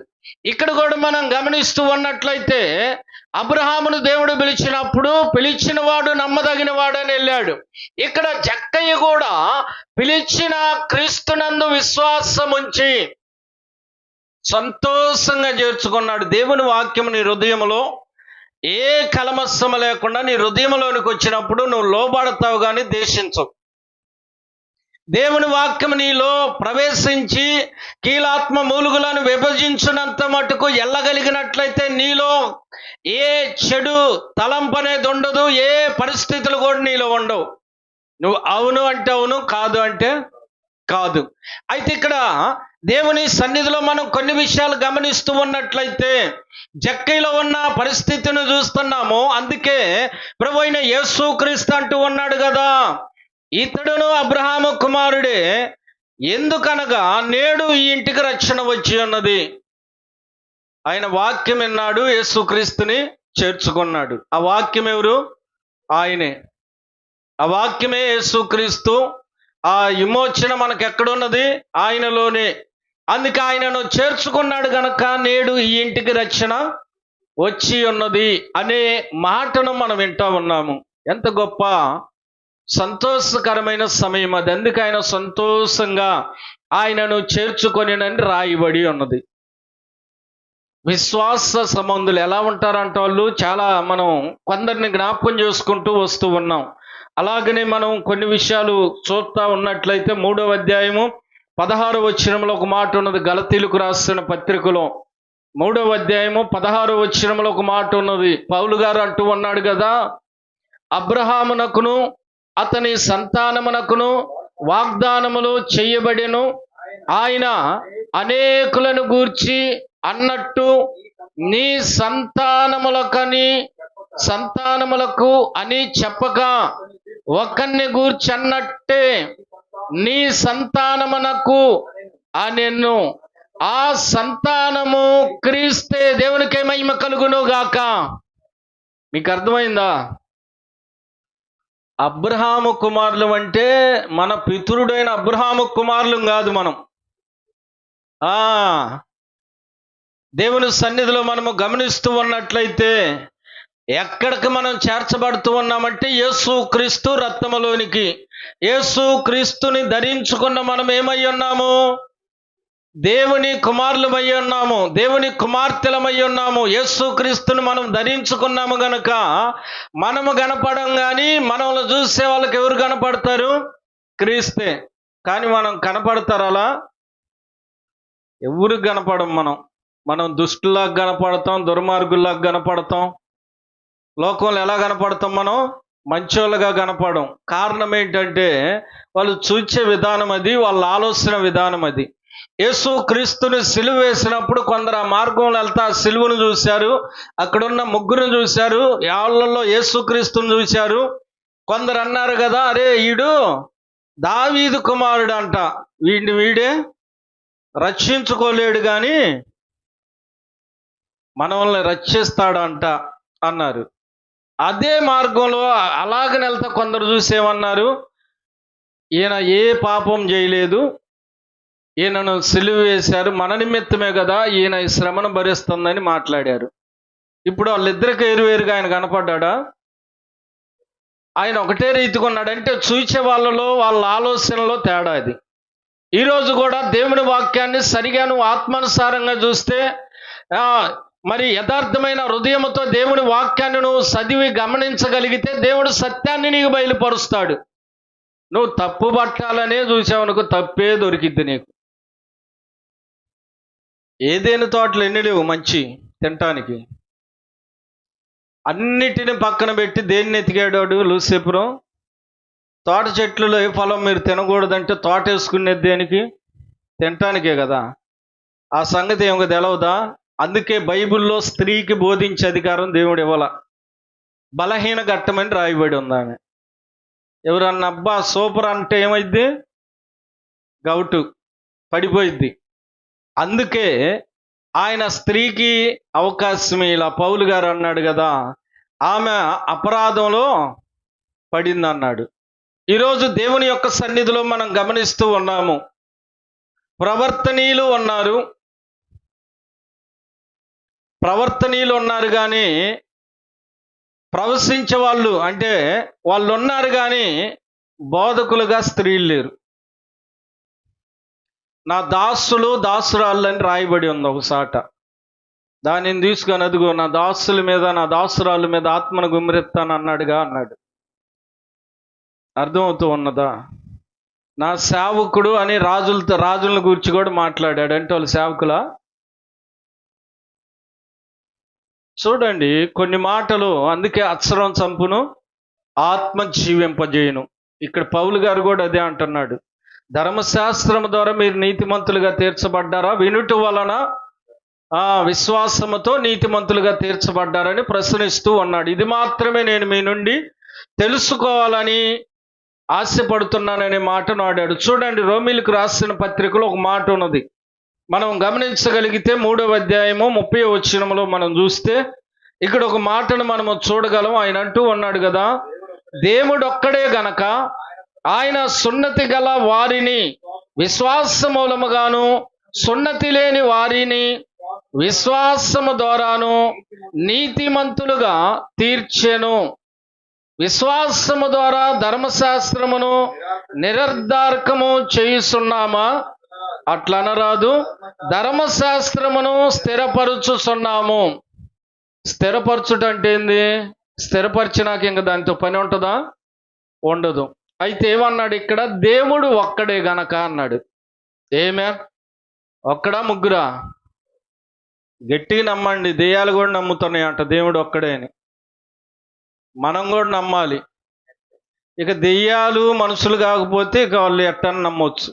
Speaker 1: ఇక్కడ కూడా మనం గమనిస్తూ ఉన్నట్లయితే, అబ్రహామును దేవుడు పిలిచినప్పుడు పిలిచిన వాడు నమ్మదగిన వాడు అని వెళ్ళాడు. ఇక్కడ జక్కయ్య కూడా పిలిచిన క్రీస్తునందు విశ్వాసం ఉంచి సంతోషంగా చేర్చుకున్నాడు. దేవుని వాక్యం నీ హృదయంలో ఏ కలమస్సము లేకుండా నీ హృదయంలోనికి వచ్చినప్పుడు నువ్వు లోబడతావు కానీ దేశించవు. దేవుని వాక్యం నీలో ప్రవేశించి కీలాత్మ మూలుగులను విభజించినంత మటుకు ఎల్లగలిగినట్లయితే నీలో ఏ చెడు తలంపు అనేది ఉండదు, ఏ పరిస్థితులు కూడా నీలో ఉండవు. నువ్వు అవును అంటే అవును, కాదు అంటే కాదు. అయితే ఇక్కడ దేవుని సన్నిధిలో మనం కొన్ని విషయాలు గమనిస్తూ ఉన్నట్లయితే, జక్కయ్యలో ఉన్న పరిస్థితిని చూస్తున్నాము. అందుకే ప్రభు అయిన యేసుక్రీస్తు అంటూ ఉన్నాడు కదా, ఇతడును అబ్రహాము కుమారుడే, ఎందుకనగా నేడు ఈ ఇంటికి రక్షణ వచ్చి ఉన్నది. ఆయన వాక్యం విన్నాడు, యేసుక్రీస్తుని చేర్చుకున్నాడు. ఆ వాక్యం ఎవరు? ఆయనే. ఆ వాక్యమే యేసుక్రీస్తు. ఆ విమోచన మనకు ఎక్కడున్నది? ఆయనలోనే. అందుకే ఆయనను చేర్చుకున్నాడు గనక నేడు ఈ ఇంటికి రక్షణ వచ్చి ఉన్నది అనే మాటను మనం వింటా ఉన్నాము. ఎంత గొప్ప సంతోషకరమైన సమయం అది. అందుకే ఆయన సంతోషంగా ఆయనను చేర్చుకొనినని రాయబడి ఉన్నది. విశ్వాస సంబంధులు ఎలా ఉంటారంటే, వాళ్ళు చాలా మనం కొందరిని జ్ఞాపకం చేసుకుంటూ వస్తూ ఉన్నాం. అలాగనే మనం కొన్ని విషయాలు చూస్తూ ఉన్నట్లయితే 3వ అధ్యాయము 16వ వచనంలో ఒక మాట ఉన్నది. గలతీలకు రాసిన పత్రికలో 3వ అధ్యాయము 16వ వచనంలో ఒక మాట ఉన్నది. పౌలు గారు అంటూ ఉన్నాడు కదా, అబ్రహామునకును అతని సంతానమునకును వాగ్దానములు చేయబడెను, ఆయన అనేకులను గూర్చి అన్నట్టు నీ సంతానములకు అని చెప్పక ఒకరిని గూర్చి అన్నట్టే నీ సంతానమునకు అనెను. ఆ సంతానము క్రీస్తే. దేవునికే మహిమ కలుగును గాక. మీకు అర్థమైందా? అబ్రహాము కుమారులు అంటే మన పితరుడైన అబ్రహాము కుమారులు కాదు మనం. దేవుని సన్నిధిలో మనము గమనిస్తూ ఉన్నట్లయితే ఎక్కడికి మనం చేర్చబడుతూ ఉన్నామంటే యేసు క్రీస్తు రక్తములోనికి. యేసు క్రీస్తుని ధరించుకున్న మనం ఏమై ఉన్నాము? దేవుని కుమారులమై ఉన్నాము, దేవుని కుమార్తెలమై ఉన్నాము. యేసు క్రీస్తుని మనం ధరించుకున్నాము గనుక మనము కనపడం. కానీ మనల్ని చూసే వాళ్ళకి ఎవరు కనపడతారు? క్రీస్తే. కానీ మనం కనపడతారు అలా? ఎవరికి కనపడం. మనం దుష్టులాగా కనపడతాం, దుర్మార్గుల్లాగా కనపడతాం. లోకంలో ఎలా కనపడతాం? మనం మంచోళ్ళగా కనపడం. కారణం ఏంటంటే వాళ్ళు చూచే విధానం అది, వాళ్ళ ఆలోచన విధానం అది. యేసు క్రీస్తుని సిలువ వేసినప్పుడు కొందరు ఆ మార్గంలో వెళ్తా ఆ సిలువను చూశారు, అక్కడున్న ముగ్గురుని చూశారు, వాళ్ళల్లో యేసు క్రీస్తుని చూశారు. కొందరు అన్నారు కదా, అరే ఈడు దావీదు కుమారుడు అంట, వీడే రక్షించుకోలేడు కానీ మనల్ని రక్షిస్తాడంట అన్నారు. అదే మార్గంలో అలాగని వెళ్తా కొందరు చూసేమన్నారు, ఈయన ఏ పాపం చేయలేదు, ఈయనను సిలువ వేశారు, మన నిమిత్తమే కదా ఈయన ఈ శ్రమను భరిస్తుందని మాట్లాడారు. ఇప్పుడు వాళ్ళిద్దరికి వేరువేరుగా ఆయన కనపడ్డా? ఆయన ఒకటే రీతిగా ఉన్నాడంటే చూచే వాళ్ళలో, వాళ్ళ ఆలోచనలో తేడా అది. ఈరోజు కూడా దేవుని వాక్యాన్ని సరిగా నువ్వు ఆత్మానుసారంగా చూస్తే, మరి యథార్థమైన హృదయంతో దేవుని వాక్యాన్ని నువ్వు చదివి గమనించగలిగితే దేవుడు సత్యాన్ని నీకు బయలుపరుస్తాడు. నువ్వు తప్పు పట్టాలనే చూసావనుకో, తప్పే దొరికిద్ది నీకు. ఏదేని తోటలు ఎన్ని లేవు మంచి తినటానికి, అన్నిటిని పక్కన పెట్టి దేన్ని ఎతికాడు లూసిఫరు? తోట చెట్లలో ఏ ఫలం మీరు తినకూడదంటే తోట వేసుకునేది దేనికి? తినటానికే కదా. ఆ సంగతి ఏమో తెలవదా? అందుకే బైబిల్లో స్త్రీకి బోధించే అధికారం దేవుడు ఇవ్వాల. బలహీన ఘట్టమని రాయబడి ఉంది. ఆమె ఎవరన్నా అబ్బా సూపర్ అంటే ఏమైద్ది? గౌటు పడిపోయిద్ది. అందుకే ఆయన స్త్రీకి అవకాశం ఇలా. పౌలు గారు అన్నాడు కదా, ఆమె అపరాధంలో పడింది అన్నాడు. ఈరోజు దేవుని యొక్క సన్నిధిలో మనం గమనిస్తూ ఉన్నాము, ప్రవర్తనీయులు ఉన్నారు కానీ ప్రవశించే వాళ్ళు అంటే వాళ్ళు ఉన్నారు కానీ బోధకులుగా స్త్రీలు లేరు. నా దాసురాళ్ళు అని రాయబడి ఉంది ఒకసాట. దానిని తీసుకొని అదిగో నా దాసుల మీద, నా దాసురాళ్ళ మీద ఆత్మను గుమ్మెత్తాను అన్నాడు. అర్థమవుతూ ఉన్నదా? నా సేవకుడు అని రాజులను గురించి కూడా మాట్లాడాడు. అంటే వాళ్ళు సేవకులా? చూడండి కొన్ని మాటలు, అందుకే అక్షరం చంపును, ఆత్మ జీవింపజేయును. ఇక్కడ పౌలు గారు కూడా అదే అంటున్నాడు. ధర్మశాస్త్రం ద్వారా మీరు నీతిమంతులుగా తీర్చబడ్డారా? వినుట వలన విశ్వాసముతో నీతిమంతులుగా తీర్చబడ్డారని ప్రశ్నిస్తూ ఉన్నాడు. ఇది మాత్రమే నేను మీ నుండి తెలుసుకోవాలని ఆశపడుతున్నాననే మాటను ఆడాడు. చూడండి, రోమీలకు రాసిన పత్రికలో ఒక మాట ఉన్నది. మనం గమనించగలిగితే 3వ అధ్యాయము 30వ వచనంలో మనం చూస్తే ఇక్కడ ఒక మాటను మనము చూడగలం. ఆయన అంటూ ఉన్నాడు కదా, దేవుడు ఒక్కడే గనక ఆయన సున్నతి గల వారిని విశ్వాస మూలముగాను, సున్నతి లేని వారిని విశ్వాసము ద్వారాను నీతిమంతులుగా తీర్చెను. విశ్వాసము ద్వారా ధర్మశాస్త్రమును నిరర్ధార్కము చేయుచున్నామా? అట్లనరాదు, ధర్మశాస్త్రమును స్థిరపరచుచున్నాము. స్థిరపరచుట అంటే ఏంది? స్థిరపరిచినాక ఇంక దానితో పని ఉంటుందా? ఉండదు. అయితే ఏమన్నాడు ఇక్కడ? దేవుడు ఒక్కడే గనక అన్నాడు. ఏమే ఒక్కడా ముగ్గురా? గట్టిగా నమ్మండి. దెయ్యాలు కూడా నమ్ముతున్నాయి అంట దేవుడు ఒక్కడే అని. మనం కూడా నమ్మాలి. ఇక దెయ్యాలు మనుషులు కాకపోతే ఇక వాళ్ళు ఎట్టని నమ్మొచ్చు.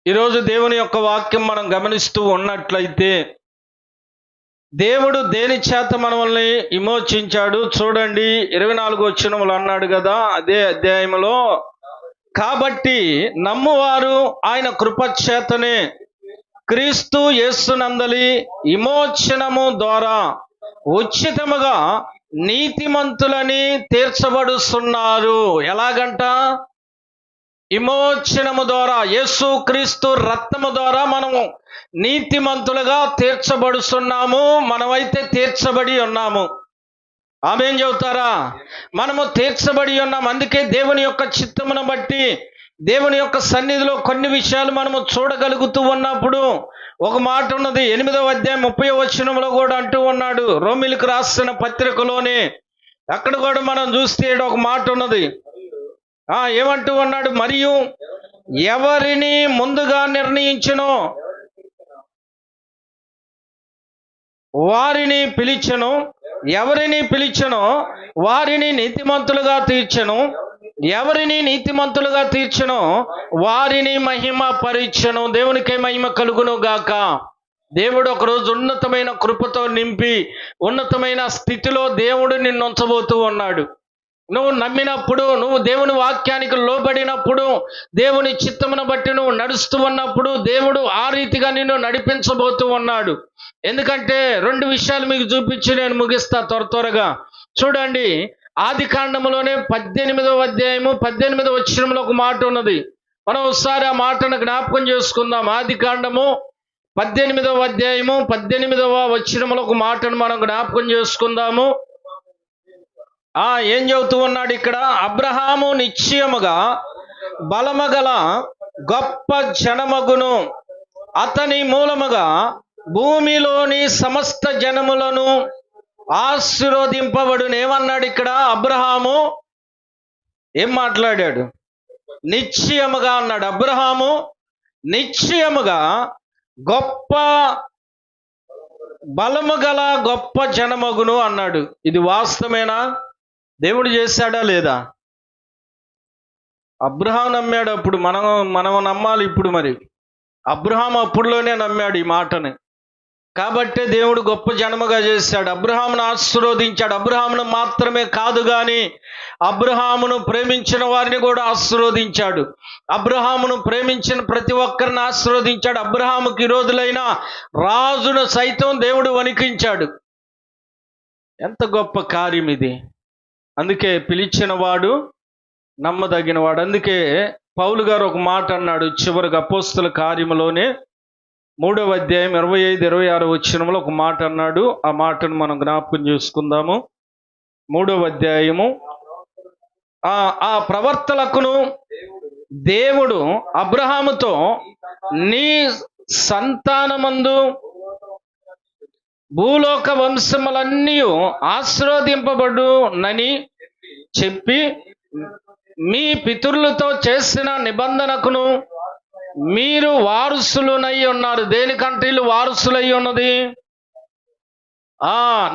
Speaker 1: ఈరోజు దేవుని యొక్క వాక్యం మనం గమనిస్తూ ఉన్నట్లయితే దేవుడు దేని చేత మనల్ని విమోచించాడు? చూడండి, 24వ వచనములు అన్నాడు కదా అదే అధ్యాయంలో, కాబట్టి నమ్మువారు ఆయన కృపచేతనే క్రీస్తు యేసునందలి విమోచనము ద్వారా ఉచితముగా నీతిమంతులని తీర్చబడుతున్నారు. ఎలాగంట? విమోచనము ద్వారా, యేసుక్రీస్తు రక్తము ద్వారా మనము నీతిమంతులుగా తీర్చబడుతున్నాము. మనమైతే తీర్చబడి ఉన్నాము. ఆమేన్ చెబుతారా? మనము తీర్చబడి ఉన్నాం. అందుకే దేవుని యొక్క చిత్తమును బట్టి, దేవుని యొక్క సన్నిధిలో కొన్ని విషయాలు మనము చూడగలుగుతూ ఉన్నప్పుడు ఒక మాట ఉన్నది. 8వ అధ్యాయం 30వ వచనంలో కూడా అంటూ ఉన్నాడు, రోమిలకు రాసిన పత్రికలోనే. అక్కడ కూడా మనం చూస్తే ఒక మాట ఉన్నది. ఏమంటూ ఉన్నాడు? మరియు ఎవరిని ముందుగా నిర్ణయించునో వారిని పిలిచెను, ఎవరిని పిలిచెనో వారిని నీతిమంతులుగా తీర్చెను, ఎవరిని నీతిమంతులుగా తీర్చెనో వారిని మహిమ పరిచెను. దేవునికే మహిమ కలుగును గాక. దేవుడు ఒకరోజు ఉన్నతమైన కృపతో నింపి ఉన్నతమైన స్థితిలో దేవుడు నిన్ను ఉంచబోతూ ఉన్నాడు. నువ్వు నమ్మినప్పుడు, నువ్వు దేవుని వాక్యానికి లోబడినప్పుడు, దేవుని చిత్తమును బట్టి నువ్వు నడుస్తూ ఉన్నప్పుడు దేవుడు ఆ రీతిగా నిన్ను నడిపించబోతూ ఉన్నాడు. ఎందుకంటే 2 విషయాలు మీకు చూపించి నేను ముగిస్తా త్వరగా. చూడండి, ఆది కాండములోనే 18వ అధ్యాయము 18వ వచనంలో ఒక మాట ఉన్నది. మనం ఒకసారి ఆ మాటను జ్ఞాపకం చేసుకుందాం. ఆది కాండము 18వ అధ్యాయము 18వ వచనంలో ఒక మాటను మనం జ్ఞాపకం చేసుకుందాము. ఏం చెబుతూ ఉన్నాడు ఇక్కడ? అబ్రహాము నిశ్చయముగా బలమగల గొప్ప జనమగును, అతని మూలముగా భూమిలోని సమస్త జనములను ఆశీర్వదింపబడును. ఏమన్నాడు ఇక్కడ? అబ్రహాము ఏం మాట్లాడాడు? నిశ్చయముగా అన్నాడు. అబ్రహాము నిశ్చయముగా గొప్ప బలము గల గొప్ప జనమగును అన్నాడు. ఇది వాస్తవేనా? దేవుడు చేశాడా లేదా? అబ్రహాం నమ్మాడు అప్పుడు, మనం నమ్మాలి ఇప్పుడు. మరి అబ్రహాం అప్పుడులోనే నమ్మాడు ఈ మాటని. కాబట్టే దేవుడు గొప్ప జనముగా చేశాడు, అబ్రహామును ఆశీర్వదించాడు. అబ్రహామును మాత్రమే కాదు కానీ అబ్రహామును ప్రేమించిన వారిని కూడా ఆశీర్వదించాడు. అబ్రహామును ప్రేమించిన ప్రతి ఒక్కరిని ఆశీర్వదించాడు. అబ్రహాముకి విరోధులైన రాజును సైతం దేవుడు వణికించాడు. ఎంత గొప్ప కార్యం ఇది! అందుకే పిలిచిన వాడు నమ్మదగినవాడు. అందుకే పౌలు గారు ఒక మాట అన్నాడు చివరికి అపోస్తల కార్యములోనే 3వ అధ్యాయం 25-26 వచనంలో ఒక మాట అన్నాడు. ఆ మాటను మనం జ్ఞాపకం చేసుకుందాము. 3వ అధ్యాయము. ఆ ప్రవర్తనకును దేవుడు అబ్రహాముతో నీ సంతానమందు భూలోక వంశములన్నీ ఆశీర్వదింపబడునని చెప్పి మీ పితరులతో చేసిన నిబంధనకును మీరు వారసులునై ఉన్నారు. దేనికంటే వీళ్ళు వారసులై ఉన్నది?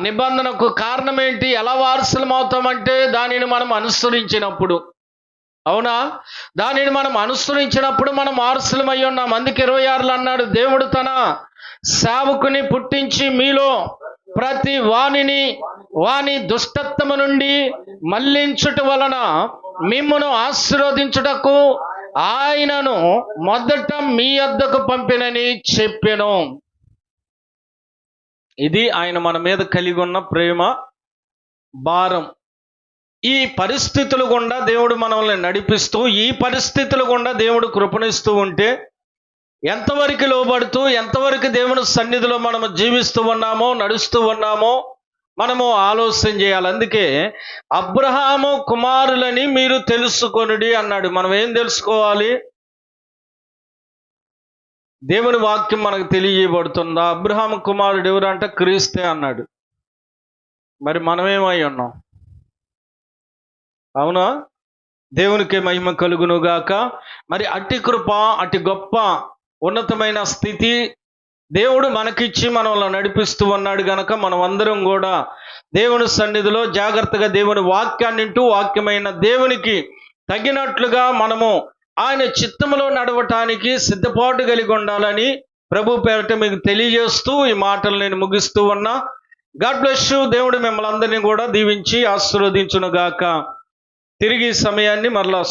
Speaker 1: నిబంధనకు. కారణం ఏంటి? ఎలా వారసులం అవుతామంటే దానిని మనం అనుసరించినప్పుడు. అవునా? దానిని మనం అనుసరించినప్పుడు మనం వారసులమై ఉన్నాం. అందుకే 26లో అన్నాడు, దేవుడు తన సేవకుని పుట్టించి మీలో ప్రతి వాని దుష్టత్వము నుండి మళ్లించుట వలన మిమ్మును ఆశీర్వదించుటకు ఆయనను మొదట మీ వద్దకు పంపినని చెప్పెను. ఇది ఆయన మన మీద కలిగి ఉన్న ప్రేమ భారం. ఈ పరిస్థితులు గుండా దేవుడు మనల్ని నడిపిస్తూ, ఈ పరిస్థితులు గుండా దేవుడు కృపణిస్తూ ఉంటే ఎంతవరకు లోబడుతూ, ఎంతవరకు దేవుని సన్నిధిలో మనము జీవిస్తూ ఉన్నామో, నడుస్తూ ఉన్నామో మనము ఆలోచన చేయాలి. అందుకే అబ్రహాము కుమారులని మీరు తెలుసుకొనుడి అన్నాడు. మనం ఏం తెలుసుకోవాలి? దేవుని వాక్యం మనకు తెలియబడుతుందా? అబ్రహాము కుమారుడు ఎవరు అంటే క్రీస్తే అన్నాడు. మరి మనమేమై ఉన్నాం? అవునా? దేవునికి మహిమ కలుగునుగాక. మరి అట్టి కృప, అట్టి గొప్ప ఉన్నతమైన స్థితి దేవుడు మనకిచ్చి మనల్ని నడిపిస్తూ ఉన్నాడు గనక మనం అందరం కూడా దేవుని సన్నిధిలో జాగ్రత్తగా దేవుని వాక్యాన్ని వింటూ, వాక్యమైన దేవునికి తగినట్లుగా మనము ఆయన చిత్తములో నడవటానికి సిద్ధపాటు కలిగి ఉండాలని ప్రభు పేరిట మీకు తెలియజేస్తూ ఈ మాటలు నేను ముగిస్తూ ఉన్నా. God bless you. దేవుడు మిమ్మల్ని అందరినీ కూడా దీవించి ఆశీర్వదించును గాక. తిరిగి సమయాన్ని మరలా